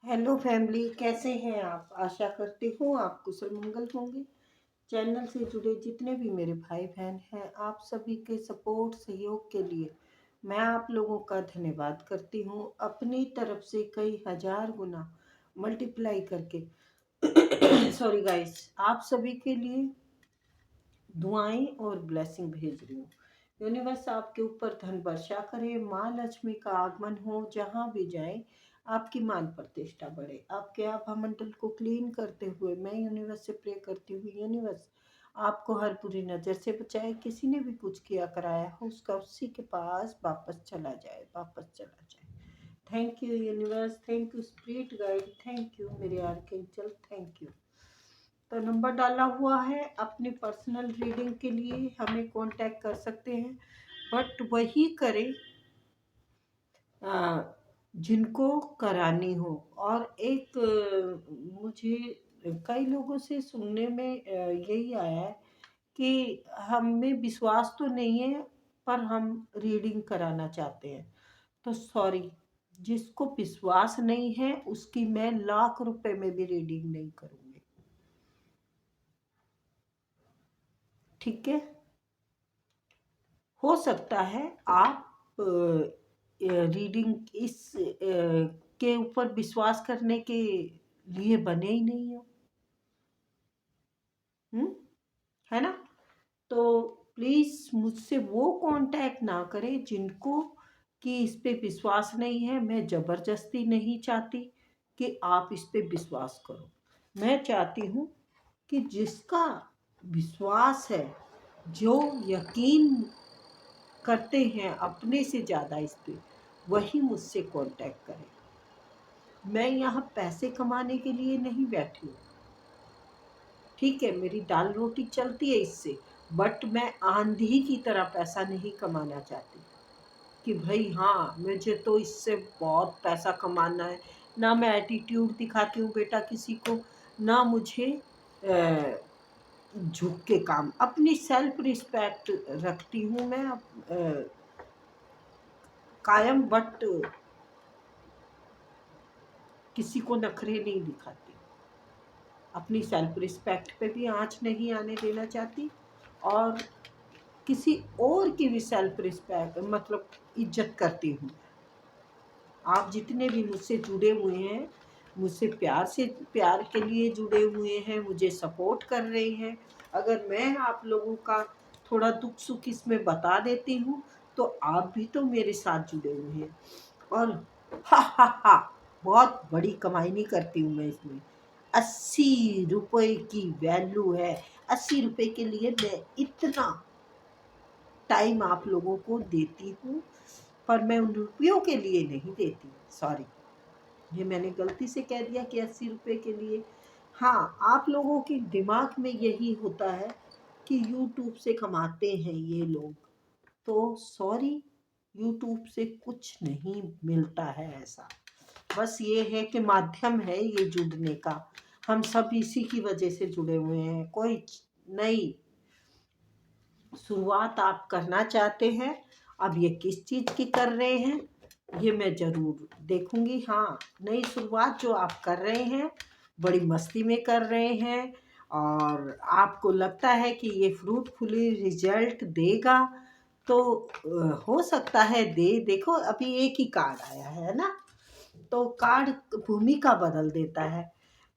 Hello family, कैसे हैं आप? आशा करती हूँ आप कुशल मंगल होंगे। चैनल से जुड़े जितने भी मेरे भाई बहन हैं, आप सभी के सपोर्ट सहयोग के लिए मैं आप लोगों का धन्यवाद करती हूँ। अपनी तरफ से कई हजार गुना मल्टीप्लाई करके सॉरी गाइस, आप सभी के लिए दुआएं और ब्लेसिंग भेज रही हूँ। यूनिवर्स आपके ऊपर धन वर्षा करे, माँ लक्ष्मी का आगमन हो, जहाँ भी जाए आपकी मान प्रतिष्ठा बढ़े। आपके आभा मंडल को क्लीन करते हुए मैं यूनिवर्स से प्रे करती हूँ, यूनिवर्स आपको हर बुरी नज़र से बचाए। किसी ने भी कुछ किया कराया हो उसका उसी के पास वापस चला जाए, वापस चला जाए। Thank you universe, thank you spirit guide, thank you मेरे आर्कएंजल, थैंक यू। तो नंबर डाला हुआ है, अपनी पर्सनल रीडिंग के लिए हमें कांटेक्ट कर सकते हैं, बट वही करें जिनको करानी हो। और एक मुझे कई लोगों से सुनने में यही आया है कि हमें विश्वास तो नहीं है पर हम रीडिंग कराना चाहते हैं। तो सॉरी, जिसको विश्वास नहीं है उसकी मैं लाख रुपए में भी रीडिंग नहीं करूँगी, ठीक है। हो सकता है आप रीडिंग के ऊपर विश्वास करने के लिए बने ही नहीं हो, है ना। तो प्लीज मुझसे वो कांटेक्ट ना करें जिनको कि इस पे विश्वास नहीं है। मैं जबरदस्ती नहीं चाहती कि आप इस पे विश्वास करो। मैं चाहती हूँ कि जिसका विश्वास है, जो यकीन करते हैं अपने से ज़्यादा इस पे, वही मुझसे कांटेक्ट करें। मैं यहाँ पैसे कमाने के लिए नहीं बैठी हूँ, ठीक है। मेरी दाल रोटी चलती है इससे, बट मैं आंधी की तरह पैसा नहीं कमाना चाहती कि भाई हाँ मुझे तो इससे बहुत पैसा कमाना है। ना मैं एटीट्यूड दिखाती हूँ बेटा किसी को, ना मुझे झुक के काम, अपनी सेल्फ रिस्पेक्ट रखती हूँ मैं कायम, बट किसी को नखरे नहीं दिखाती। अपनी सेल्फ रिस्पेक्ट पे भी आंच नहीं आने देना चाहती, और किसी और की भी सेल्फ रिस्पेक्ट मतलब इज्जत करती हूँ। आप जितने भी मुझसे जुड़े हुए हैं, मुझसे प्यार के लिए जुड़े हुए हैं, मुझे सपोर्ट कर रहे हैं, अगर मैं आप लोगों का थोड़ा दुख सुख इसमें बता देती हूँ तो आप भी तो मेरे साथ जुड़े हुए हैं। और हा हा हा, बहुत बड़ी कमाई नहीं करती हूँ मैं इसमें। 80 रुपये की वैल्यू है। 80 रुपये के लिए मैं इतना टाइम आप लोगों को देती हूँ, पर मैं उन रुपयों के लिए नहीं देती। सॉरी, ये मैंने गलती से कह दिया कि 80 रुपये के लिए। हाँ, आप लोगों के दिमाग में यही होता है कि यूट्यूब से कमाते हैं ये लोग, तो सॉरी, यूट्यूब से कुछ नहीं मिलता है ऐसा। बस ये है कि माध्यम है ये जुड़ने का, हम सब इसी की वजह से जुड़े हुए हैं। कोई नई शुरुआत आप करना चाहते हैं, अब ये किस चीज़ की कर रहे हैं ये मैं ज़रूर देखूंगी। हाँ, नई शुरुआत जो आप कर रहे हैं बड़ी मस्ती में कर रहे हैं, और आपको लगता है कि ये फ्रूटफुली रिजल्ट देगा, तो हो सकता है दे। देखो अभी एक ही कार्ड आया है ना, तो कार्ड भूमिका बदल देता है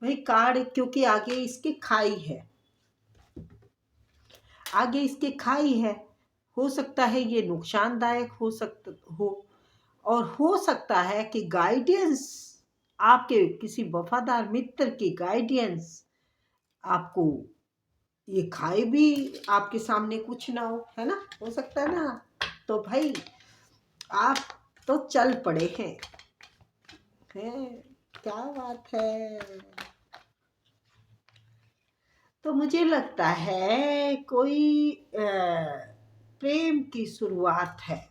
भाई। कार्ड क्योंकि आगे इसके खाई है, आगे इसके खाई है, हो सकता है ये नुकसानदायक हो सकता हो, और हो सकता है कि गाइडेंस, आपके किसी वफादार मित्र की गाइडेंस आपको ये खाए भी, आपके सामने कुछ ना हो, है ना, हो सकता है ना। तो भाई आप तो चल पड़े हैं, क्या बात है। तो मुझे लगता है कोई प्रेम की शुरुआत है,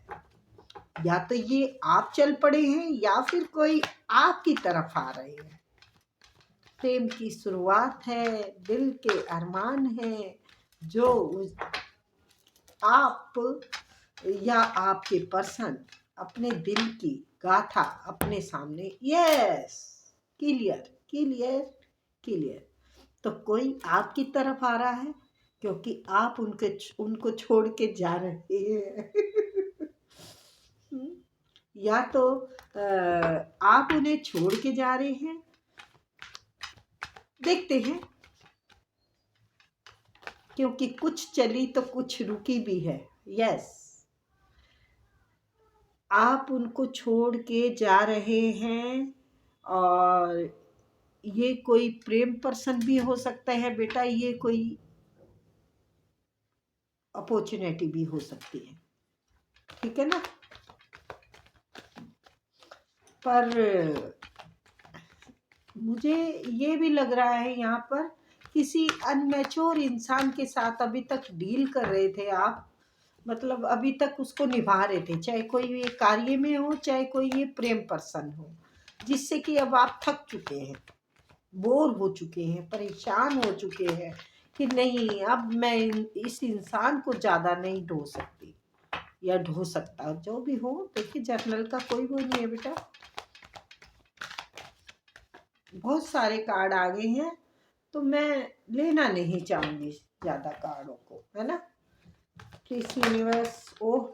या तो ये आप चल पड़े हैं या फिर कोई आपकी तरफ आ रहे हैं। प्रेम की शुरुआत है, दिल के अरमान है, जो आप या आपके पर्सन अपने दिल की गाथा अपने सामने, यस, क्लियर क्लियर क्लियर। तो कोई आपकी तरफ आ रहा है क्योंकि आप उनको छोड़ के जा रहे हैं। या तो आप उन्हें छोड़ के जा रहे हैं। देखते हैं, क्योंकि कुछ चली तो कुछ रुकी भी है। यस, आप उनको छोड़ के जा रहे हैं, और ये कोई प्रेम पर्सन भी हो सकता है बेटा, ये कोई अपॉर्चुनिटी भी हो सकती है, ठीक है ना। पर मुझे ये भी लग रहा है यहाँ पर किसी अनमेच्योर इंसान के साथ अभी तक डील कर रहे थे आप, मतलब अभी तक उसको निभा रहे थे, चाहे कोई ये कार्य में हो चाहे कोई ये प्रेम पर्सन हो, जिससे कि अब आप थक चुके हैं, बोर हो चुके हैं, परेशान हो चुके हैं कि नहीं अब मैं इस इंसान को ज़्यादा नहीं ढो सकती या ढो सकता, जो भी हो। देखिए जर्नल का कोई वो नहीं है बेटा, बहुत सारे कार्ड आ गए हैं, तो मैं लेना नहीं चाहूँगी ज़्यादा कार्डों को, है ना। प्लीज यूनिवर्स, ओह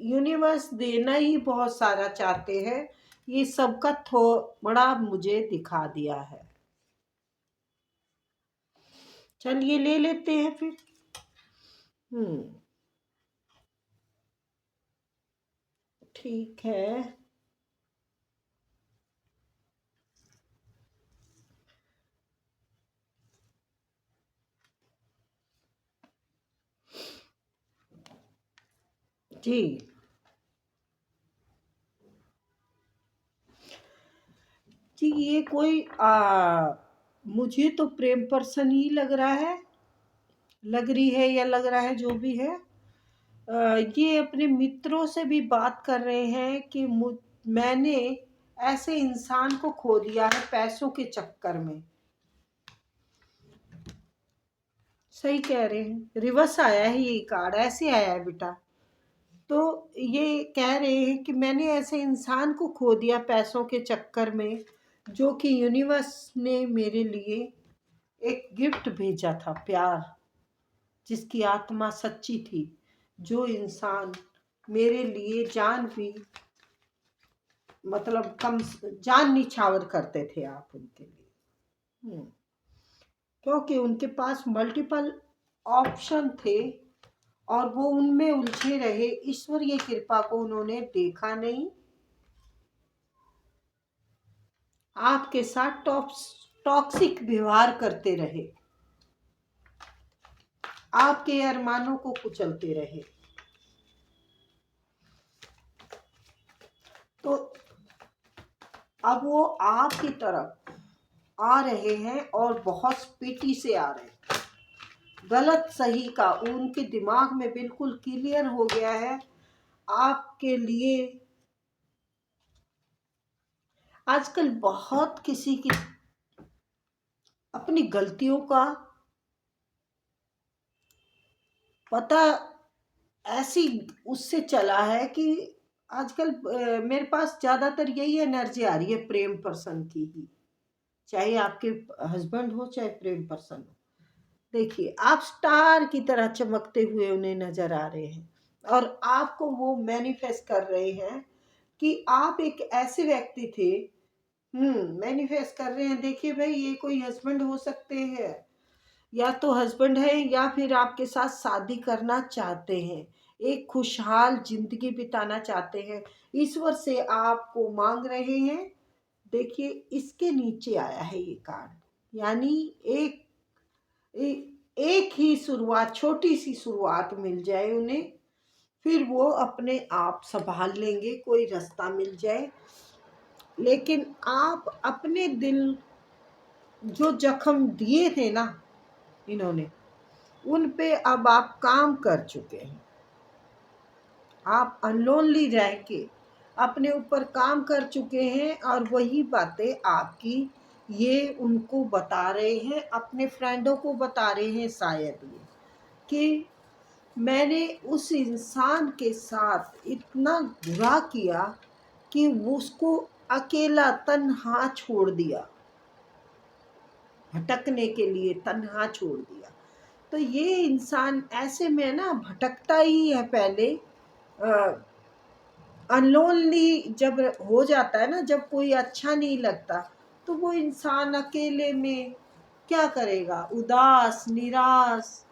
यूनिवर्स देना ही बहुत सारा चाहते हैं, ये सबका थोड़ा मुझे दिखा दिया है। चलिए ले लेते हैं फिर। ठीक है। जी जी, ये कोई मुझे तो प्रेम पर्सन ही लग रहा है, लग रही है या लग रहा है, जो भी है। ये अपने मित्रों से भी बात कर रहे हैं कि मैंने ऐसे इंसान को खो दिया है पैसों के चक्कर में। सही कह रहे हैं, रिवर्स आया है ये कार्ड, ऐसे आया है बेटा। तो ये कह रहे हैं कि मैंने ऐसे इंसान को खो दिया पैसों के चक्कर में, जो कि यूनिवर्स ने मेरे लिए एक गिफ्ट भेजा था, प्यार, जिसकी आत्मा सच्ची थी, जो इंसान मेरे लिए जान भी, मतलब कम जान निछावर करते थे आप उनके लिए। क्योंकि उनके पास मल्टीपल ऑप्शन थे और वो उनमें उलझे रहे, ईश्वरीय कृपा को उन्होंने देखा नहीं, आपके साथ टॉक्सिक व्यवहार करते रहे, आपके अरमानों को कुचलते रहे। तो अब वो आपकी तरफ आ रहे हैं और बहुत स्पीडी से आ रहे हैं। गलत सही का उनके दिमाग में बिल्कुल क्लियर हो गया है आपके लिए। आजकल बहुत किसी की अपनी गलतियों का पता ऐसी उससे चला है कि आजकल मेरे पास ज़्यादातर यही एनर्जी आ रही है प्रेम पर्सन की ही, चाहे आपके हस्बैंड हो चाहे प्रेम पर्सन हो। देखिए आप स्टार की तरह चमकते हुए उन्हें नजर आ रहे हैं, और आपको वो मैनिफेस्ट कर रहे हैं कि आप एक ऐसे व्यक्ति थे। मैनिफेस्ट कर रहे हैं। देखिए भाई, ये कोई हस्बैंड हो सकते हैं, या तो हस्बैंड है या फिर आपके साथ शादी करना चाहते हैं, एक खुशहाल जिंदगी बिताना चाहते हैं, ईश्वर से आपको मांग रहे हैं। देखिए इसके नीचे आया है ये कार्ड, यानी एक एक ही शुरुआत, छोटी सी शुरुआत मिल जाए उन्हें, फिर वो अपने आप संभाल लेंगे, कोई रास्ता मिल जाए। लेकिन आप अपने दिल जो जख्म दिए थे ना इन्होंने, उन पे अब आप काम कर चुके हैं। आप अनलोनली रह के अपने ऊपर काम कर चुके हैं, और वही बातें आपकी ये उनको बता रहे हैं, अपने फ्रेंडों को बता रहे हैं शायद ये, कि मैंने उस इंसान के साथ इतना बुरा किया कि वो उसको अकेला तन्हा छोड़ दिया, भटकने के लिए तन्हा छोड़ दिया। तो ये इंसान ऐसे में ना भटकता ही है पहले। अनलोनली जब हो जाता है ना, जब कोई अच्छा नहीं लगता, तो वो इंसान अकेले में क्या करेगा? उदास, निराश,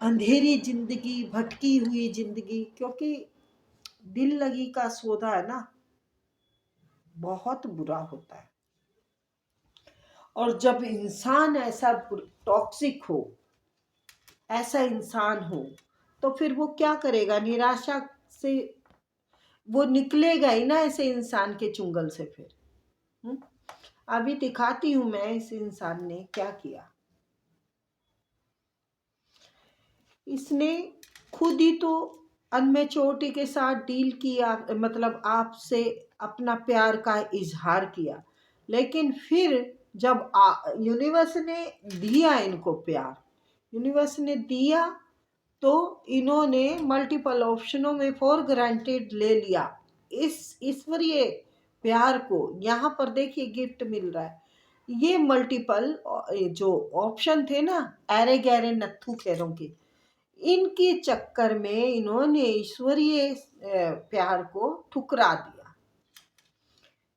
अंधेरी जिंदगी, भटकी हुई जिंदगी। क्योंकि दिल लगी का सौदा है ना, बहुत बुरा होता है। और जब इंसान ऐसा टॉक्सिक हो, ऐसा इंसान हो, तो फिर वो क्या करेगा? निराशा से वो निकलेगा ही ना ऐसे इंसान के चुंगल से फिर। अभी दिखाती हूं मैं इस इंसान ने क्या किया। इसने खुद ही तो अनमेच्योरिटी के साथ डील किया, मतलब आपसे अपना प्यार का इजहार किया। लेकिन फिर जब यूनिवर्स ने दिया इनको प्यार, यूनिवर्स ने दिया, तो इन्होंने मल्टीपल ऑप्शनों में फॉर ग्रांटेड ले लिया इस ईश्वरीय प्यार को। यहाँ पर देखिए गिफ्ट मिल रहा है। ये मल्टीपल जो ऑप्शन थे ना, अरे गहरे नत्थु खैरों के, इनके चक्कर में इन्होंने ईश्वरीय प्यार को ठुकरा दिया।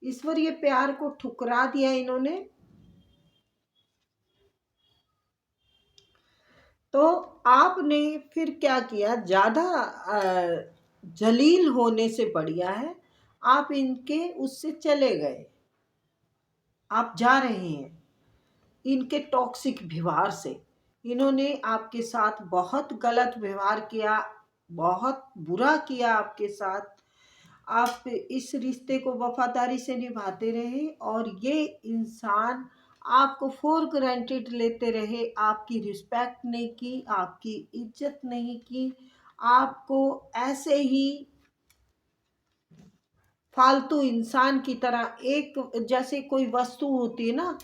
ईश्वरीय प्यार को ठुकरा दिया इन्होंने। तो आपने फिर क्या किया? ज्यादा जलील होने से बढ़िया है आप इनके उससे चले गए। आप जा रहे हैं इनके टॉक्सिक व्यवहार से। इन्होंने आपके साथ बहुत गलत व्यवहार किया, बहुत बुरा किया आपके साथ। आप इस रिश्ते को वफादारी से निभाते रहे और ये इंसान आपको फॉर ग्रांटेड लेते रहे, आपकी रिस्पेक्ट नहीं की, आपकी इज्जत नहीं की, आपको ऐसे ही फालतू इंसान की तरह, एक जैसे कोई वस्तु होती है ना,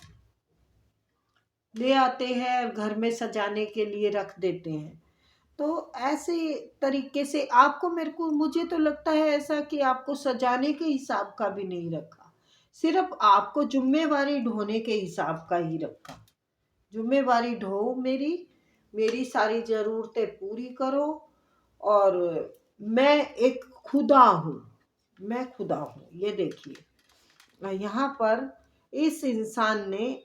ले आते हैं घर में सजाने के लिए रख देते हैं, तो ऐसे तरीके से आपको, मुझे तो लगता है ऐसा कि आपको सजाने के हिसाब का भी नहीं रखा, सिर्फ आपको जुम्मेवारी ढोने के हिसाब का ही रखा। जुम्मेवारी ढो, मेरी मेरी सारी ज़रूरतें पूरी करो, और मैं एक खुदा हूँ, मैं खुदा हूँ। ये देखिए यहाँ पर इस इंसान ने,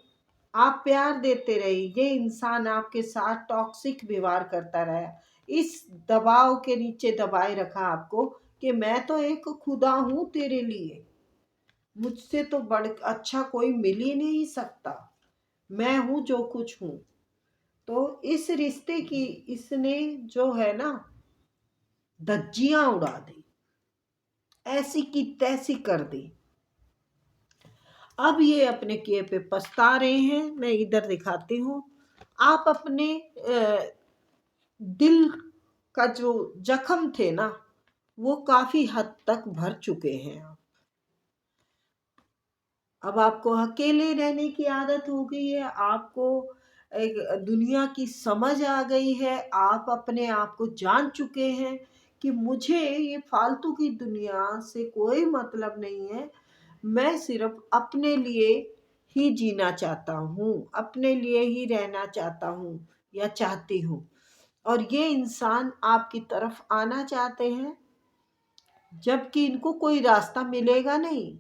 आप प्यार देते रहे, ये इंसान आपके साथ टॉक्सिक व्यवहार करता रहा, इस दबाव के नीचे दबाए रखा आपको कि मैं तो एक खुदा हूँ तेरे लिए, मुझसे तो बड़ अच्छा कोई मिल ही नहीं सकता, मैं हूँ जो कुछ हूँ। तो इस रिश्ते की इसने जो है ना धज्जियां उड़ा दी, ऐसी की तैसी कर दी। अब ये अपने किए पे पछता रहे हैं। मैं इधर दिखाती हूँ। आप अपने दिल का जो जख्म थे ना, वो काफी हद तक भर चुके हैं। अब आपको अकेले रहने की आदत हो गई है, आपको एक दुनिया की समझ आ गई है, आप अपने आप को जान चुके हैं कि मुझे ये फालतू की दुनिया से कोई मतलब नहीं है, मैं सिर्फ अपने लिए ही जीना चाहता हूँ, अपने लिए ही रहना चाहता हूँ या चाहती हूँ। और ये इंसान आपकी तरफ आना चाहते हैं, जबकि इनको कोई रास्ता मिलेगा नहीं,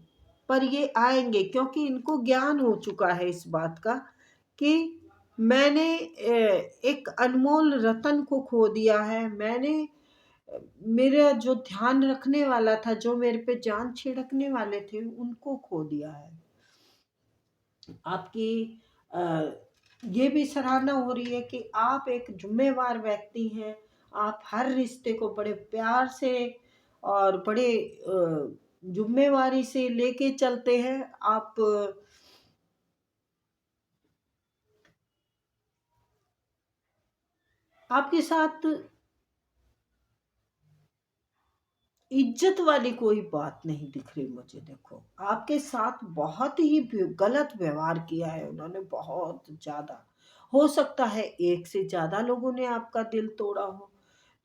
पर ये आएंगे क्योंकि इनको ज्ञान हो चुका है इस बात का कि मैंने एक अनमोल रतन को खो दिया है, मैंने मेरा जो ध्यान रखने वाला था, जो मेरे पे जान छिड़कने वाले थे, उनको खो दिया है। आपकी ये भी सराहना हो रही है कि आप एक जिम्मेवार व्यक्ति हैं, आप हर रिश्ते को बड़े प्यार से और बड़े जिम्मेवारी से लेके चलते हैं। आपके साथ इज्जत वाली कोई बात नहीं दिख रही मुझे। देखो आपके साथ बहुत ही गलत व्यवहार किया है उन्होंने, बहुत ज्यादा। हो सकता है एक से ज्यादा लोगों ने आपका दिल तोड़ा हो,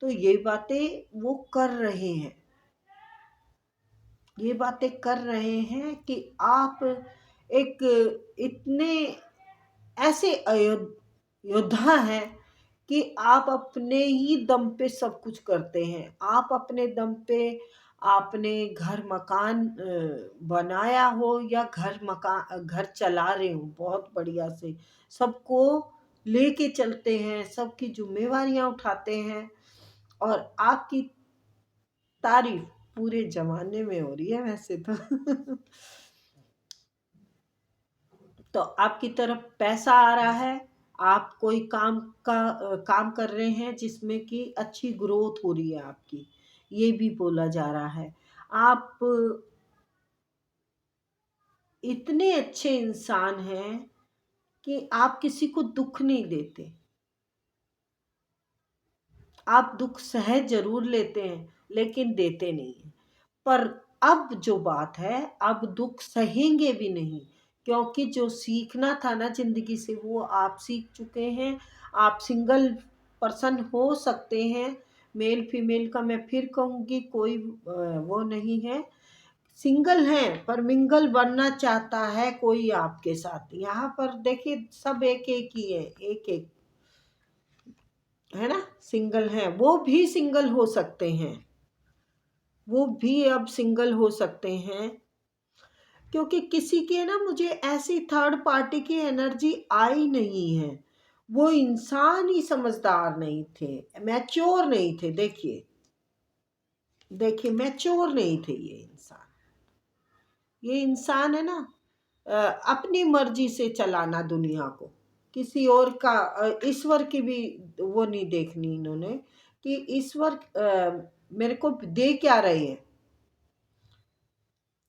तो ये बातें वो कर रहे हैं। ये बातें कर रहे हैं कि आप एक इतने ऐसे योद्धा हैं कि आप अपने ही दम पे सब कुछ करते हैं। आप अपने दम पे आपने घर मकान बनाया हो या घर चला रहे हो बहुत बढ़िया से, सबको लेके चलते हैं, सबकी जिम्मेवारियां उठाते हैं, और आपकी तारीफ पूरे जमाने में हो रही है वैसे तो। तो आपकी तरफ पैसा आ रहा है, आप कोई काम कर रहे हैं जिसमें कि अच्छी ग्रोथ हो रही है आपकी, ये भी बोला जा रहा है। आप इतने अच्छे इंसान हैं कि आप किसी को दुख नहीं देते। आप दुख सहज जरूर लेते हैं लेकिन देते नहीं हैं। पर अब जो बात है, अब दुख सहेंगे भी नहीं, क्योंकि जो सीखना था ना जिंदगी से वो आप सीख चुके हैं। आप सिंगल पर्सन हो सकते हैं, मेल फीमेल का मैं फिर कहूँगी कोई वो नहीं है। सिंगल हैं पर मिंगल बनना चाहता है कोई आपके साथ। यहाँ पर देखिए सब एक एक ही है, एक एक है ना। सिंगल हैं, वो भी सिंगल हो सकते हैं, वो भी अब सिंगल हो सकते हैं, क्योंकि किसी के ना मुझे ऐसी थर्ड पार्टी की एनर्जी आई नहीं है। वो इंसान ही समझदार नहीं थे, मैच्योर नहीं थे। देखिए देखिए मैच्योर नहीं थे ये इंसान। ये इंसान है ना, अपनी मर्जी से चलाना दुनिया को, किसी और का ईश्वर की भी वो नहीं देखनी इन्होंने कि ईश्वर मेरे को दे क्या रहे हैं।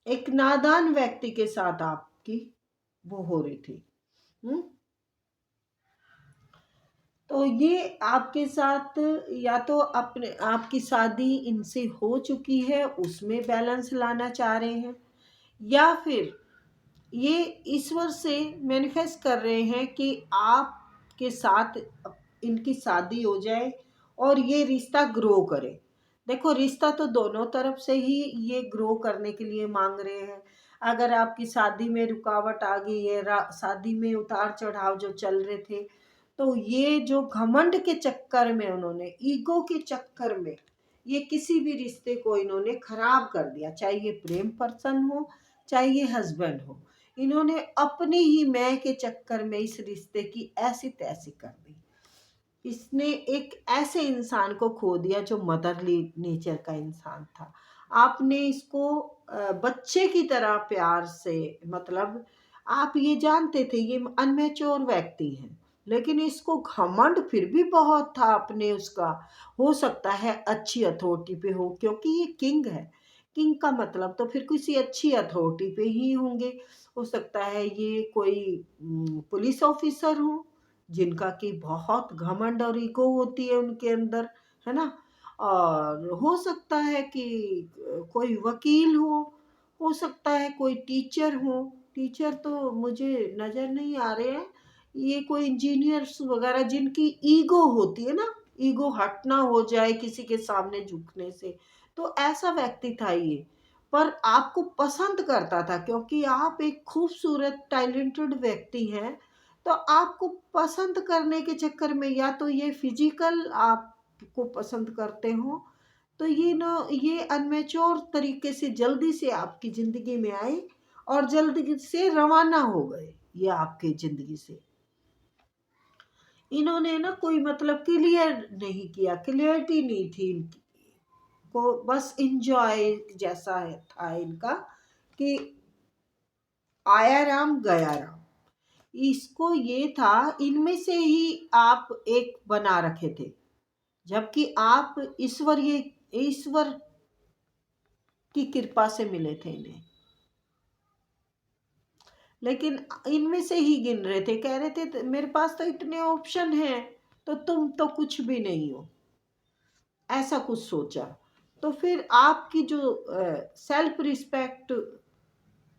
एक नादान व्यक्ति के साथ आपकी वो हो रही थी। हम्म। तो ये आपके साथ या तो अपने आपकी शादी इनसे हो चुकी है उसमें बैलेंस लाना चाह रहे हैं, या फिर ये ईश्वर से मैनिफेस्ट कर रहे हैं कि आपके साथ इनकी शादी हो जाए और ये रिश्ता ग्रो करे। देखो रिश्ता तो दोनों तरफ से ही ये ग्रो करने के लिए मांग रहे हैं। अगर आपकी शादी में रुकावट आ गई है, शादी में उतार चढ़ाव जो चल रहे थे, तो ये जो घमंड के चक्कर में उन्होंने, ईगो के चक्कर में ये किसी भी रिश्ते को इन्होंने खराब कर दिया, चाहे ये प्रेम पर्सन हो चाहे ये हस्बैंड हो। इन्होंने अपनी ही मैं के चक्कर में इस रिश्ते की ऐसी तैसी कर दी। इसने एक ऐसे इंसान को खो दिया जो मदरली नेचर का इंसान था। आपने इसको बच्चे की तरह प्यार से, मतलब आप ये जानते थे ये अनमेच्योर व्यक्ति है, लेकिन इसको घमंड फिर भी बहुत था अपने उसका। हो सकता है अच्छी अथॉरिटी पे हो, क्योंकि ये किंग है। किंग का मतलब तो फिर किसी अच्छी अथॉरिटी पे ही होंगे। हो सकता है ये कोई पुलिस ऑफिसर हो जिनका कि बहुत घमंड और ईगो होती है उनके अंदर, है ना। और हो सकता है कि कोई वकील हो सकता है कोई टीचर हो। टीचर तो मुझे नज़र नहीं आ रहे हैं। ये कोई इंजीनियर्स वगैरह जिनकी ईगो होती है ना, ईगो हटना हो जाए किसी के सामने झुकने से, तो ऐसा व्यक्ति था ये। पर आपको पसंद करता था क्योंकि आप एक खूबसूरत टैलेंटेड व्यक्ति हैं। तो आपको पसंद करने के चक्कर में या तो ये फिजिकल आपको पसंद करते हो, तो ये ना ये अनमेच्योर तरीके से जल्दी से आपकी ज़िंदगी में आए और जल्दी से रवाना हो गए। ये आपके ज़िंदगी से इन्होंने ना कोई मतलब क्लियर नहीं किया, क्लियरिटी नहीं थी इनकी को, बस इंजॉय जैसा है था इनका कि आया राम गया राम। इसको ये था इनमें से ही आप एक बना रखे थे, जबकि आप ईश्वर की कृपा से मिले थे इन्हें। लेकिन इनमें से ही गिन रहे थे, कह रहे थे मेरे पास तो इतने ऑप्शन हैं, तो तुम तो कुछ भी नहीं हो, ऐसा कुछ सोचा। तो फिर आपकी जो सेल्फ रिस्पेक्ट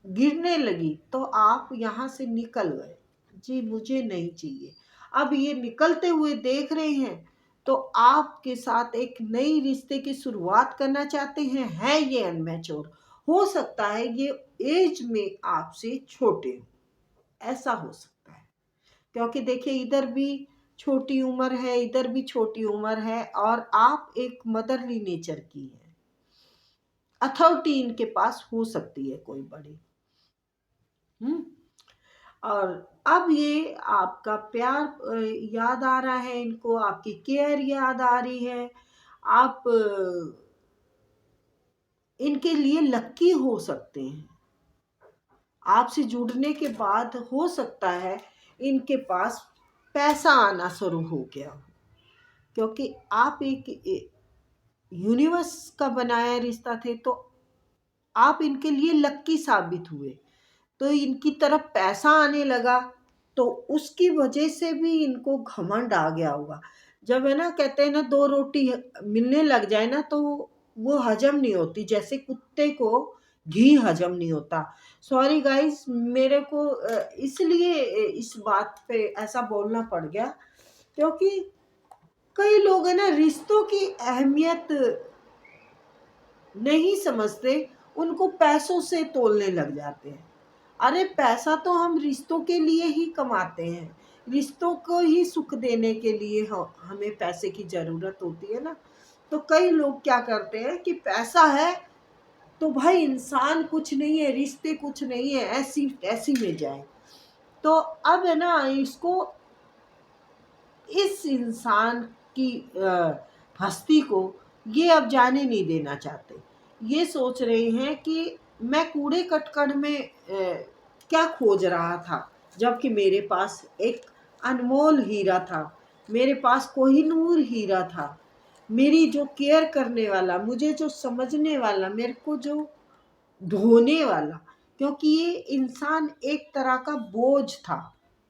गिरने लगी तो आप यहाँ से निकल गए, जी मुझे नहीं चाहिए। अब ये निकलते हुए देख रहे हैं तो आपके साथ एक नई रिश्ते की शुरुआत करना चाहते हैं। है ये अनमैच्योर, हो सकता है ये एज में आपसे छोटे हो, ऐसा हो सकता है। क्योंकि देखिए इधर भी छोटी उम्र है, इधर भी छोटी उम्र है, और आप एक मदरली नेचर की है। अथॉरिटी इनके पास हो सकती है कोई बड़ी। और अब ये आपका प्यार याद आ रहा है इनको, आपकी केयर याद आ रही है। आप इनके लिए लक्की हो सकते हैं। आपसे जुड़ने के बाद हो सकता है इनके पास पैसा आना शुरू हो गया हो, क्योंकि आप एक यूनिवर्स का बनाया रिश्ता थे, तो आप इनके लिए लक्की साबित हुए, तो इनकी तरफ पैसा आने लगा, तो उसकी वजह से भी इनको घमंड आ गया होगा। जब है ना, कहते हैं ना, दो रोटी मिलने लग जाए ना तो वो हजम नहीं होती, जैसे कुत्ते को घी हजम नहीं होता। सॉरी गाइस, मेरे को इसलिए इस बात पे ऐसा बोलना पड़ गया, क्योंकि कई लोग है ना रिश्तों की अहमियत नहीं समझते, उनको पैसों से तोलने लग जाते हैं। अरे पैसा तो हम रिश्तों के लिए ही कमाते हैं, रिश्तों को ही सुख देने के लिए हमें पैसे की ज़रूरत होती है ना। तो कई लोग क्या करते हैं कि पैसा है तो भाई इंसान कुछ नहीं है, रिश्ते कुछ नहीं है, ऐसी ऐसी में जाए। तो अब है ना, इसको, इस इंसान की हस्ती को ये अब जाने नहीं देना चाहते। ये सोच रहे हैं कि मैं कूड़े कटकड़ में क्या खोज रहा था, जबकि मेरे पास एक अनमोल हीरा था, मेरे पास कोहिनूर हीरा था। मेरी जो केयर करने वाला, मुझे जो समझने वाला, मेरे को जो ढोने वाला, क्योंकि ये इंसान एक तरह का बोझ था,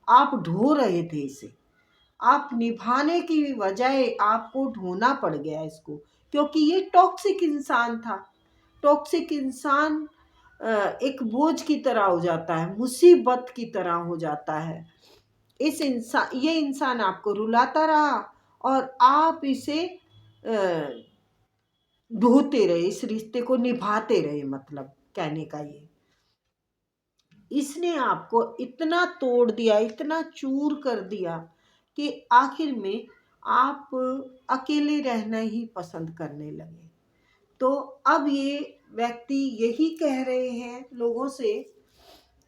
आप ढो रहे थे इसे, आप निभाने की बजाय आपको ढोना पड़ गया इसको, क्योंकि ये टॉक्सिक इंसान था। टॉक्सिक इंसान एक बोझ की तरह हो जाता है, मुसीबत की तरह हो जाता है। ये इंसान आपको रुलाता रहा और आप इसे ढोते रहे, इस रिश्ते को निभाते रहे, मतलब कहने का ये। इसने आपको इतना तोड़ दिया, इतना चूर कर दिया कि आखिर में आप अकेले रहना ही पसंद करने लगे। तो अब ये व्यक्ति यही कह रहे हैं, लोगों से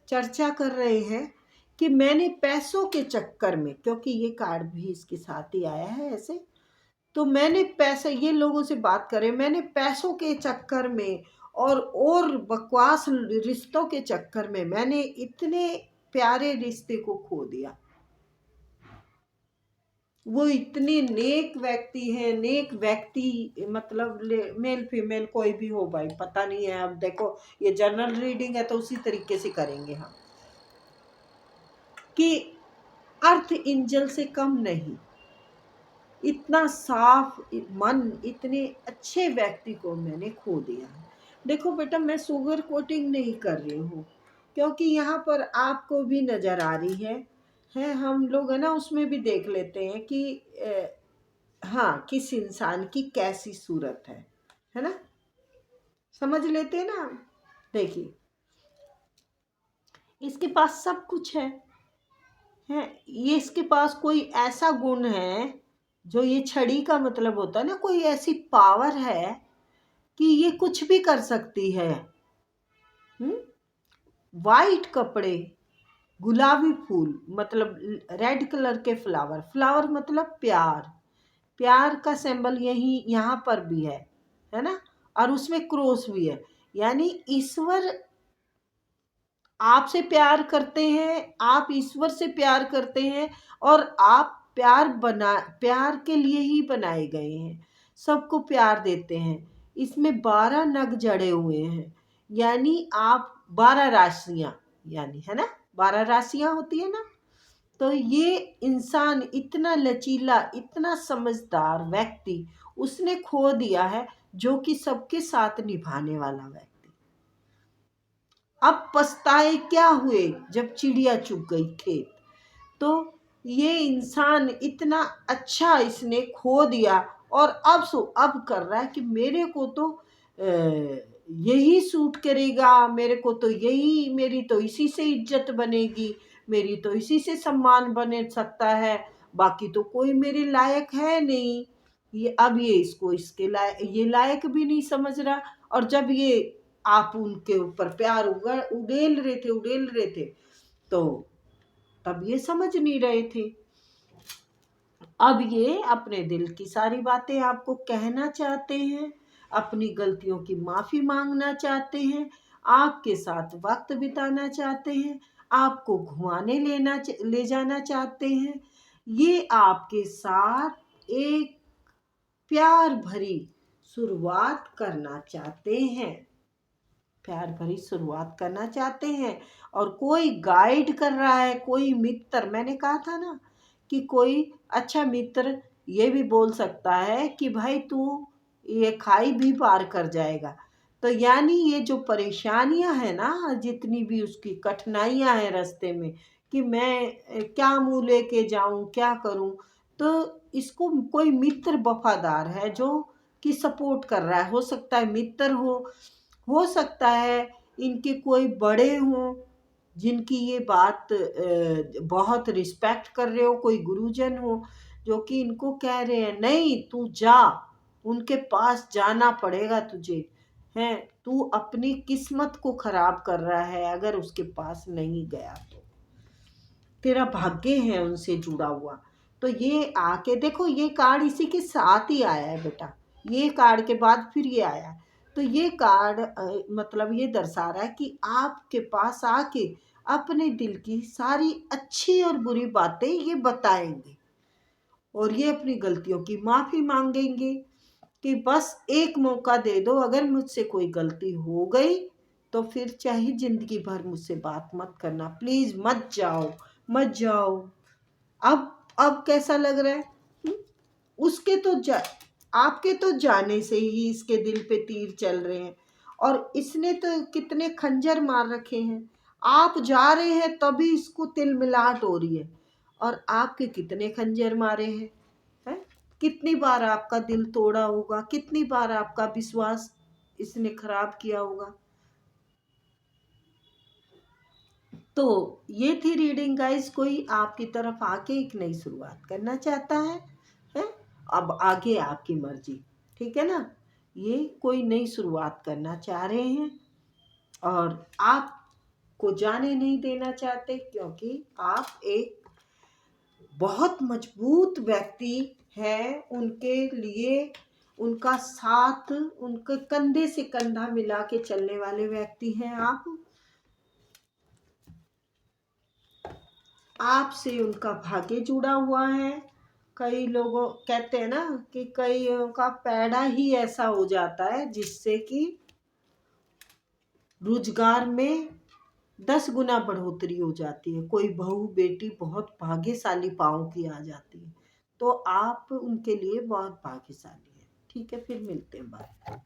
चर्चा कर रहे हैं कि मैंने पैसों के चक्कर में, क्योंकि ये कार्ड भी इसके साथ ही आया है ऐसे, तो मैंने पैसे, ये लोगों से बात करें, मैंने पैसों के चक्कर में और बकवास रिश्तों के चक्कर में मैंने इतने प्यारे रिश्ते को खो दिया। वो इतने नेक व्यक्ति हैं, नेक व्यक्ति मतलब मेल फीमेल कोई भी हो भाई, पता नहीं है। अब देखो ये जनरल रीडिंग है तो उसी तरीके से करेंगे हम, कि अर्थ एंजल से कम नहीं, इतना साफ मन, इतने अच्छे व्यक्ति को मैंने खो दिया है। देखो बेटा, मैं शुगर कोटिंग नहीं कर रही हूँ, क्योंकि यहाँ पर आपको भी नज़र आ रही है हम लोग है ना उसमें भी देख लेते हैं कि हाँ, किस इंसान की कैसी सूरत है ना, समझ लेते हैं ना। देखिए इसके पास सब कुछ है ये, इसके पास कोई ऐसा गुण है जो ये छड़ी का मतलब होता है ना, कोई ऐसी पावर है कि ये कुछ भी कर सकती है। वाइट कपड़े, गुलाबी फूल, मतलब रेड कलर के फ्लावर, फ्लावर मतलब प्यार, प्यार का सिंबल यही यहाँ पर भी है ना, और उसमें क्रॉस भी है, यानी ईश्वर आपसे प्यार करते हैं, आप ईश्वर से प्यार करते हैं, और आप प्यार के लिए ही बनाए गए हैं, सबको प्यार देते हैं। इसमें 12 नग जड़े हुए हैं, यानी आप 12 राशियां, यानी है ना, 12 राशियां होती है ना। तो ये इंसान इतना लचीला, इतना समझदार व्यक्ति उसने खो दिया है, जो कि सबके साथ निभाने वाला व्यक्ति। अब पछताए क्या हुए जब चिड़िया चुग गई खेत। तो ये इंसान इतना अच्छा इसने खो दिया, और अब कर रहा है कि मेरे को तो यही सूट करेगा, मेरे को तो यही, मेरी तो इसी से इज्जत बनेगी, मेरी तो इसी से सम्मान बने सकता है, बाकी तो कोई मेरे लायक है नहीं। ये अब ये इसको इसके लायक, ये लायक भी नहीं समझ रहा। और जब ये आप उनके ऊपर प्यार उड़ेल रहे थे, तो तब ये समझ नहीं रहे थे। अब ये अपने दिल की सारी बातें आपको कहना चाहते हैं, अपनी गलतियों की माफी मांगना चाहते हैं, आपके साथ वक्त बिताना चाहते हैं, आपको घुमाने ले जाना चाहते हैं। ये आपके साथ एक प्यार भरी शुरुआत करना चाहते हैं, प्यार भरी शुरुआत करना चाहते हैं। और कोई गाइड कर रहा है, कोई मित्र, मैंने कहा था ना कि कोई अच्छा मित्र ये भी बोल सकता है कि भाई तू ये खाई भी पार कर जाएगा। तो यानी ये जो परेशानियां हैं ना, जितनी भी उसकी कठिनाइयां हैं रास्ते में, कि मैं क्या मुंह लेके जाऊं, क्या करूं, तो इसको कोई मित्र वफादार है जो कि सपोर्ट कर रहा है। हो सकता है मित्र हो सकता है इनके कोई बड़े हों जिनकी ये बात बहुत रिस्पेक्ट कर रहे हो, कोई गुरुजन हो जो कि इनको कह रहे हैं नहीं तू जा, उनके पास जाना पड़ेगा तुझे, हैं तू अपनी किस्मत को खराब कर रहा है अगर उसके पास नहीं गया तो, तेरा भाग्य है उनसे जुड़ा हुआ। तो ये आके देखो, ये कार्ड इसी के साथ ही आया है बेटा, ये कार्ड के बाद फिर ये आया है। तो ये कार्ड मतलब ये दर्शा रहा है कि आपके पास आके अपने दिल की सारी अच्छी और बुरी बातें ये बताएंगे, और ये अपनी गलतियों की माफ़ी मांगेंगे कि बस एक मौका दे दो, अगर मुझसे कोई गलती हो गई तो फिर चाहे ज़िंदगी भर मुझसे बात मत करना, प्लीज़ मत जाओ, मत जाओ। अब कैसा लग रहा है? हुँ? उसके तो आपके तो जाने से ही इसके दिल पे तीर चल रहे हैं, और इसने तो कितने खंजर मार रखे हैं। आप जा रहे हैं तभी इसको तिलमिलाट हो रही है, और आपके कितने खंजर मारे हैं? कितनी बार आपका दिल तोड़ा होगा, कितनी बार आपका विश्वास इसने खराब किया होगा। तो ये थी रीडिंग गाइस, कोई आपकी तरफ आके एक नई शुरुआत करना चाहता है? अब आगे आपकी मर्जी, ठीक है ना। ये कोई नई शुरुआत करना चाह रहे हैं और आपको जाने नहीं देना चाहते, क्योंकि आप एक बहुत मजबूत व्यक्ति है उनके लिए, उनका साथ, उनके कंधे से कंधा मिला के चलने वाले व्यक्ति हैं आप। आपसे उनका भाग्य जुड़ा हुआ है। कई लोगों कहते हैं ना कि कईयों का पैड़ा ही ऐसा हो जाता है जिससे कि रोजगार में 10 गुना बढ़ोतरी हो जाती है, कोई बहू बेटी बहुत भाग्यशाली पाँव की आ जाती है। तो आप उनके लिए बहुत भाग्यशाली है। ठीक है, फिर मिलते हैं, बाय।